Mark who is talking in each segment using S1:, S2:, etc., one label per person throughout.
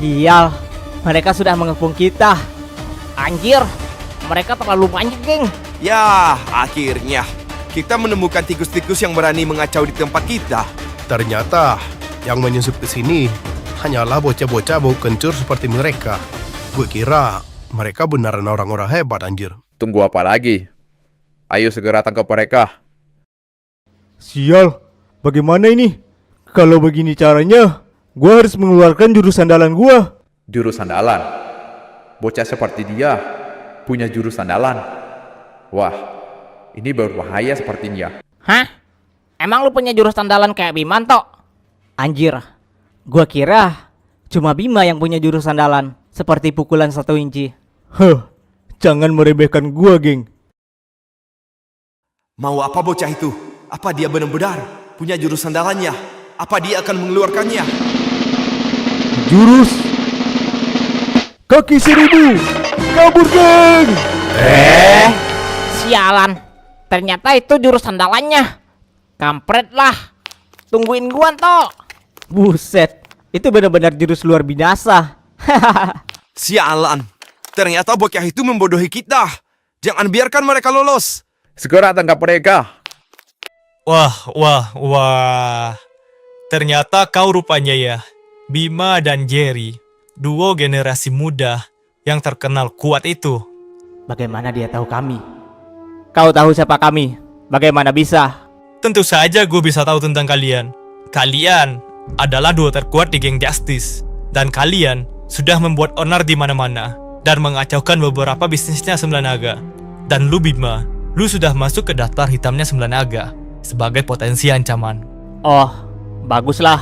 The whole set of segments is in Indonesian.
S1: Sial, mereka sudah mengepung kita. Anjir, mereka terlalu banyak, geng.
S2: Ya, akhirnya kita menemukan tikus-tikus yang berani mengacau di tempat kita.
S3: Ternyata yang menyusup ke sini hanyalah bocah-bocah bau kencur seperti mereka. Gue kira mereka beneran orang-orang hebat, anjir.
S4: Tunggu apa lagi? Ayo segera tangkap mereka.
S5: Sial, bagaimana ini? Kalau begini caranya, gua harus mengeluarkan jurus andalan gua.
S4: Jurus andalan. Bocah seperti dia punya jurus andalan. Wah, ini berbahaya sepertinya.
S1: Hah? Emang lu punya jurus andalan kayak Bimanto? Anjir, gua kira cuma Bima yang punya jurus andalan seperti pukulan 1 inci.
S5: Jangan meremehkan gua, geng.
S2: Mau apa bocah itu? Apa dia benar-benar punya jurus andalannya? Apa dia akan mengeluarkannya?
S5: Jurus kaki 1000. Kabur, geng.
S1: Sialan, ternyata itu jurus andalannya. Kampret lah. Tungguin gua, Tok. Buset, itu benar-benar jurus luar binasa.
S2: Sialan, ternyata bocah itu membodohi kita. Jangan biarkan mereka lolos.
S4: Segera tangkap mereka.
S6: Wah. Ternyata kau rupanya ya, Bima dan Jerry, duo generasi muda yang terkenal kuat itu.
S1: Bagaimana dia tahu kami? Kau tahu siapa kami? Bagaimana bisa?
S6: Tentu saja gue bisa tahu tentang kalian. Kalian adalah duo terkuat di geng Justice. Dan kalian sudah membuat onar di mana-mana dan mengacaukan beberapa bisnisnya Sembilan Naga. Dan lu Bima, lu sudah masuk ke daftar hitamnya Sembilan Naga sebagai potensi ancaman.
S1: Oh, baguslah.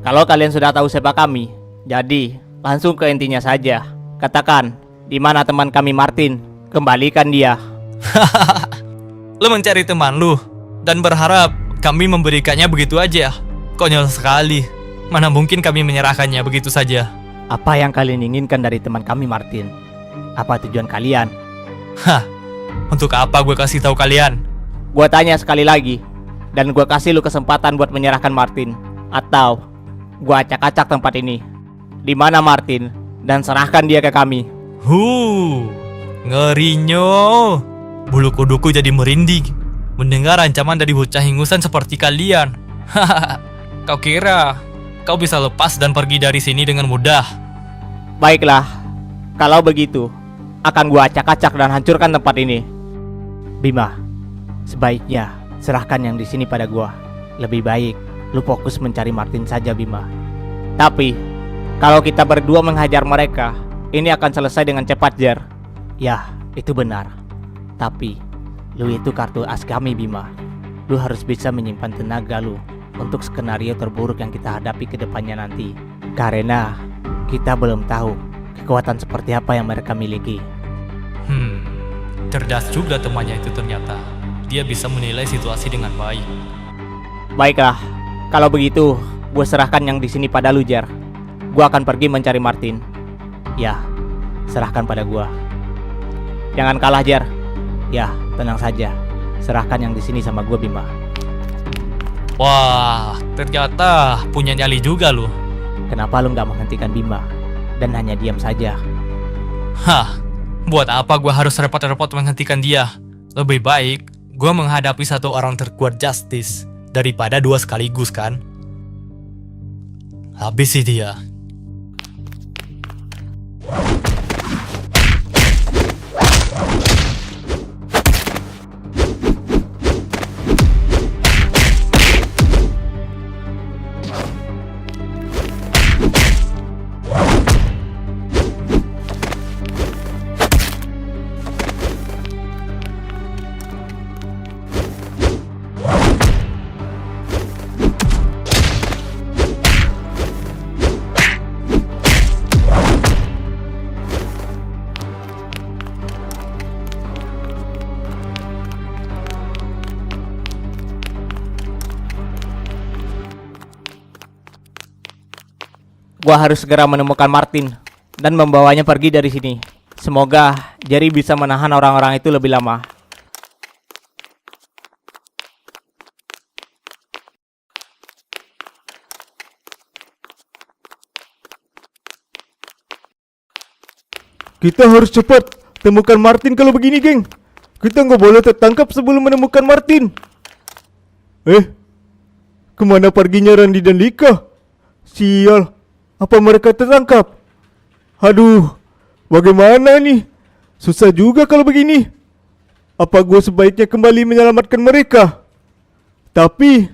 S1: Kalau kalian sudah tahu siapa kami, jadi langsung ke intinya saja. Katakan, di mana teman kami Martin? Kembalikan dia.
S6: Lu mencari teman lu dan berharap kami memberikannya begitu aja. Konyol sekali. Mana mungkin kami menyerahkannya begitu saja.
S1: Apa yang kalian inginkan dari teman kami Martin? Apa tujuan kalian?
S6: Untuk apa gue kasih tahu kalian?
S1: Gua tanya sekali lagi, dan gua kasih lu kesempatan buat menyerahkan Martin, atau gua acak-acak tempat ini. Di mana Martin? Dan serahkan dia ke kami.
S6: Ngerinyo. Bulu kuduku jadi merinding mendengar ancaman dari bocah ingusan seperti kalian. Kau kira kau bisa lepas dan pergi dari sini dengan mudah?
S1: Baiklah, kalau begitu, akan gua acak-acak dan hancurkan tempat ini. Bima, sebaiknya serahkan yang di sini pada gua. Lebih baik lu fokus mencari Martin saja, Bima. Tapi kalau kita berdua menghajar mereka, ini akan selesai dengan cepat, Jer. Ya, itu benar. Tapi lu itu kartu as kami, Bima. Lu harus bisa menyimpan tenaga lu untuk skenario terburuk yang kita hadapi ke depannya nanti. Karena kita belum tahu kekuatan seperti apa yang mereka miliki.
S6: Cerdas juga temannya itu ternyata. Dia bisa menilai situasi dengan baik.
S1: Baiklah, kalau begitu, gue serahkan yang di sini pada lu, Jer. Gue akan pergi mencari Martin. Ya, serahkan pada gue. Jangan kalah, Jer. Ya, tenang saja. Serahkan yang di sini sama gue, Bima.
S6: Wah, ternyata punya nyali juga lu.
S1: Kenapa lu nggak menghentikan Bima dan hanya diam saja?
S6: Buat apa gue harus repot-repot menghentikan dia? Lebih baik gue menghadapi satu orang terkuat Justice daripada dua sekaligus, kan? Habis sih dia.
S1: Gua harus segera menemukan Martin dan membawanya pergi dari sini. Semoga Jerry bisa menahan orang-orang itu lebih lama.
S5: Kita harus cepat temukan Martin kalau begini, geng. Kita nggak boleh tertangkap sebelum menemukan Martin. Kemana perginya Randy dan Lika? Sial, apa mereka tertangkap? Aduh, bagaimana nih? Susah juga kalau begini. Apa gue sebaiknya kembali menyelamatkan mereka? Tapi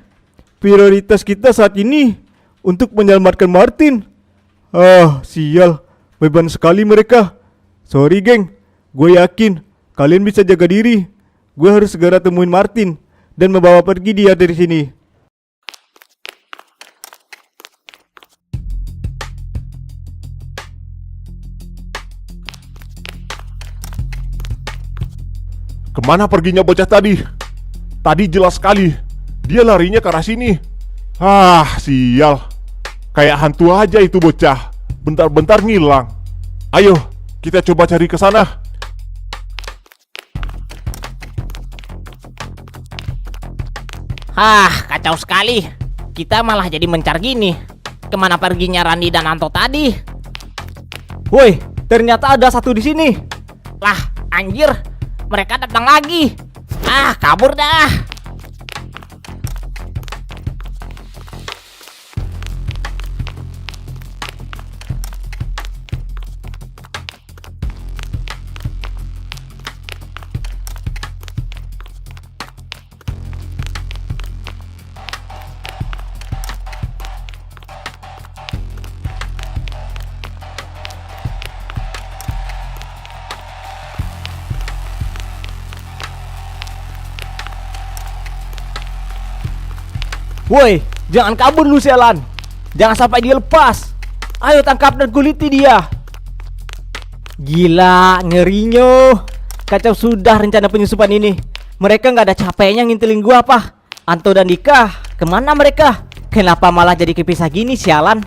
S5: prioritas kita saat ini untuk menyelamatkan Martin. Sial, beban sekali mereka. Sorry geng, gue yakin kalian bisa jaga diri. Gue harus segera temuin Martin dan membawa pergi dia dari sini.
S7: Kemana perginya bocah tadi? Tadi jelas sekali dia larinya ke arah sini. Sial. Kayak hantu aja itu bocah. Bentar-bentar ngilang. Ayo, kita coba cari ke sana.
S1: Kacau sekali. Kita malah jadi mencar gini. Kemana perginya Randy dan Anto tadi?
S5: Woi, ternyata ada satu di sini.
S1: Lah, anjir. Mereka datang lagi. Kabur dah.
S5: Woi, jangan kabur lu sialan. Jangan sampai dia lepas. Ayo tangkap dan kuliti dia.
S1: Gila, ngerinya. Kacau sudah rencana penyusupan ini. Mereka nggak ada capeknya ngintilin gua apa. Anto dan Dika, kemana mereka? Kenapa malah jadi kepisah gini sialan?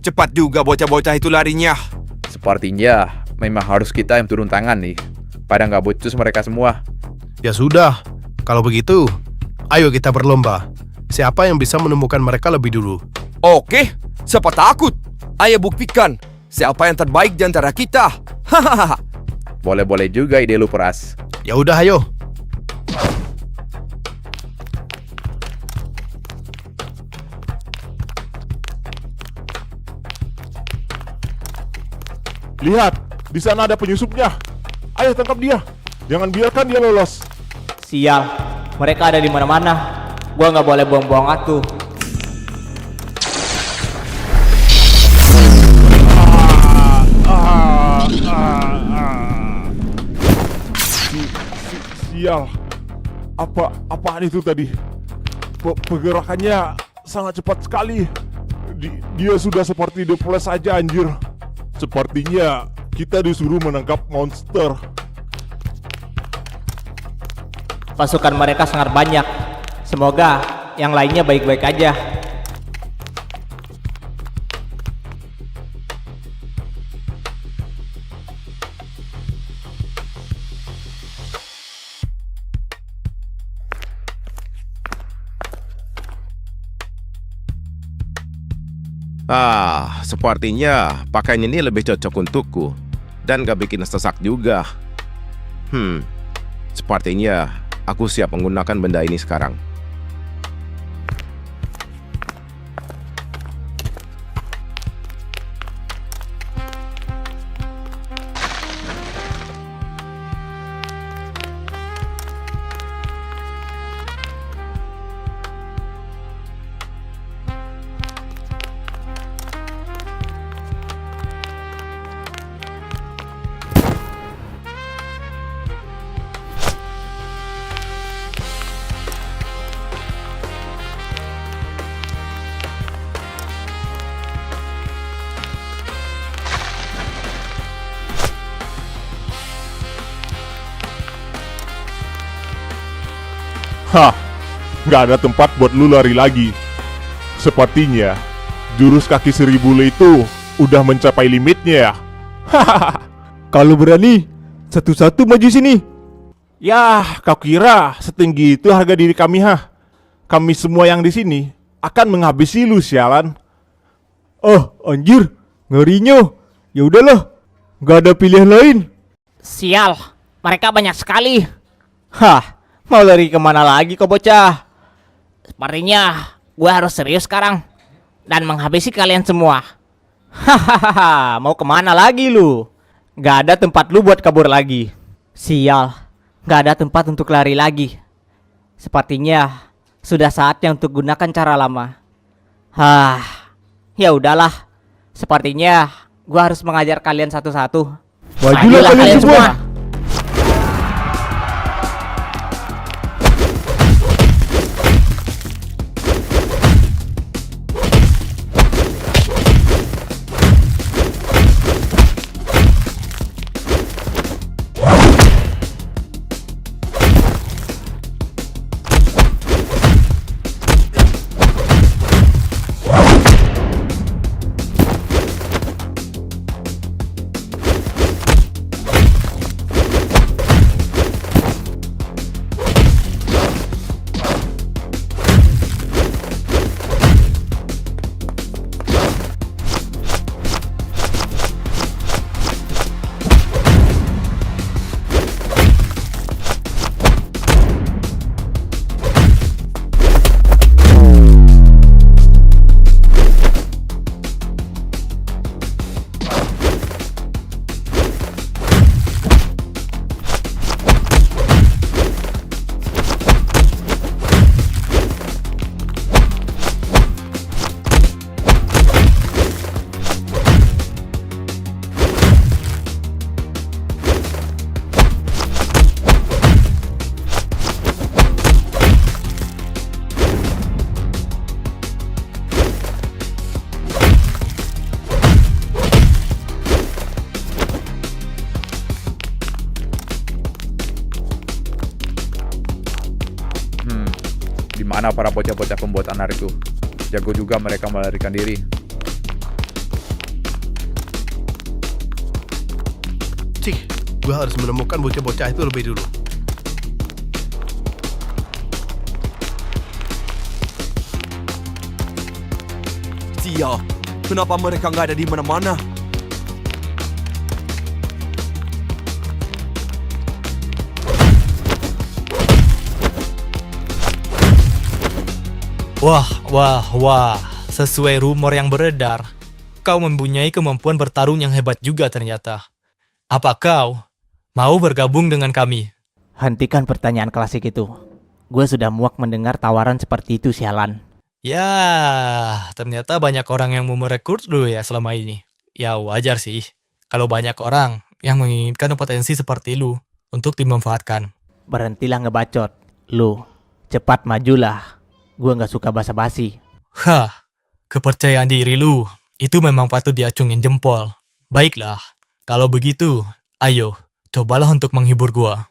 S2: Cepat juga bocah-bocah itu larinya.
S4: Sepertinya memang harus kita yang turun tangan nih. Pada nggak becus mereka semua.
S3: Ya sudah, kalau begitu, ayo kita berlomba. Siapa yang bisa menemukan mereka lebih dulu?
S2: Oke, siapa takut? Ayo buktikan siapa yang terbaik di antara kita. Hahaha.
S4: Boleh-boleh juga ide lu, Pras.
S3: Ya udah, ayo.
S7: Lihat, di sana ada penyusupnya. Ayo tangkap dia. Jangan biarkan dia lolos.
S1: Sial, mereka ada di mana-mana. Gua nggak boleh buang-buang waktu.
S7: Sial. Apaan itu tadi? Pergerakannya sangat cepat sekali. Dia sudah seperti The Flash saja, anjir. Sepertinya kita disuruh menangkap monster.
S1: Pasukan mereka sangat banyak. Semoga yang lainnya baik-baik aja.
S8: Sepertinya pakaian ini lebih cocok untukku dan gak bikin sesak juga. Sepertinya aku siap menggunakan benda ini sekarang.
S7: Nggak ada tempat buat lu lari lagi. Sepertinya jurus kaki 1000 le itu udah mencapai limitnya ya.
S5: Kalau berani, satu-satu maju sini.
S7: Yah, kau kira setinggi itu harga diri kami, Kami semua yang di sini akan menghabisi lu, sialan.
S5: Anjir, ngerinya. Ya udahlah, nggak ada pilihan lain.
S1: Sial, mereka banyak sekali. Hah, mau lari kemana lagi kau bocah? Sepertinya gue harus serius sekarang dan menghabisi kalian semua. Hahaha, mau kemana lagi lu? Gak ada tempat lu buat kabur lagi. Sial, gak ada tempat untuk lari lagi. Sepertinya sudah saatnya untuk gunakan cara lama. Ya udahlah. Sepertinya gua harus mengajar kalian satu-satu.
S5: Majulah kalian semua.
S4: Di mana para bocah-bocah pembuat anar itu? Jago juga mereka melarikan diri.
S3: Cih, gua harus menemukan bocah-bocah itu lebih dulu.
S2: Sial, kenapa mereka nggak ada di mana-mana?
S6: Wah, sesuai rumor yang beredar, kau mempunyai kemampuan bertarung yang hebat juga ternyata. Apa kau mau bergabung dengan kami?
S1: Hentikan pertanyaan klasik itu. Gue sudah muak mendengar tawaran seperti itu, sialan.
S6: Ya, ternyata banyak orang yang mau merekrut lu ya selama ini. Ya wajar sih, kalau banyak orang yang menginginkan potensi seperti lu untuk dimanfaatkan.
S1: Berhentilah ngebacot. Lu, cepat majulah. Gue gak suka basa-basi.
S6: Kepercayaan diri lu, itu memang patut diacungin jempol. Baiklah, kalau begitu, ayo, cobalah untuk menghibur gua.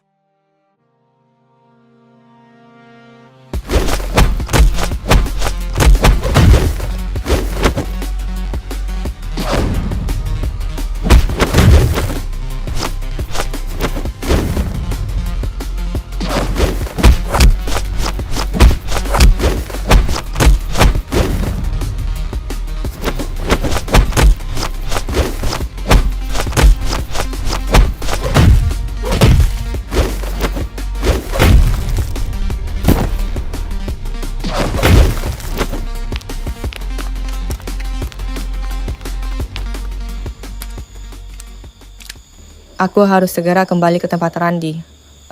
S9: Aku harus segera kembali ke tempat Randi.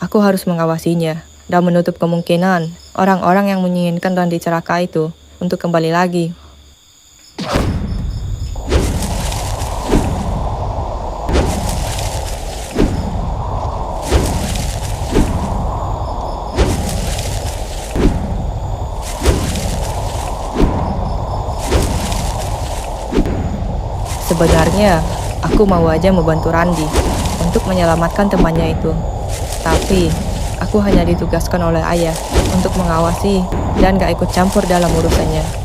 S9: Aku harus mengawasinya dan menutup kemungkinan orang-orang yang menginginkan Randi celaka itu untuk kembali lagi. Sebenarnya, aku mau aja membantu Randi untuk menyelamatkan temannya itu. Tapi, aku hanya ditugaskan oleh ayah untuk mengawasi dan gak ikut campur dalam urusannya.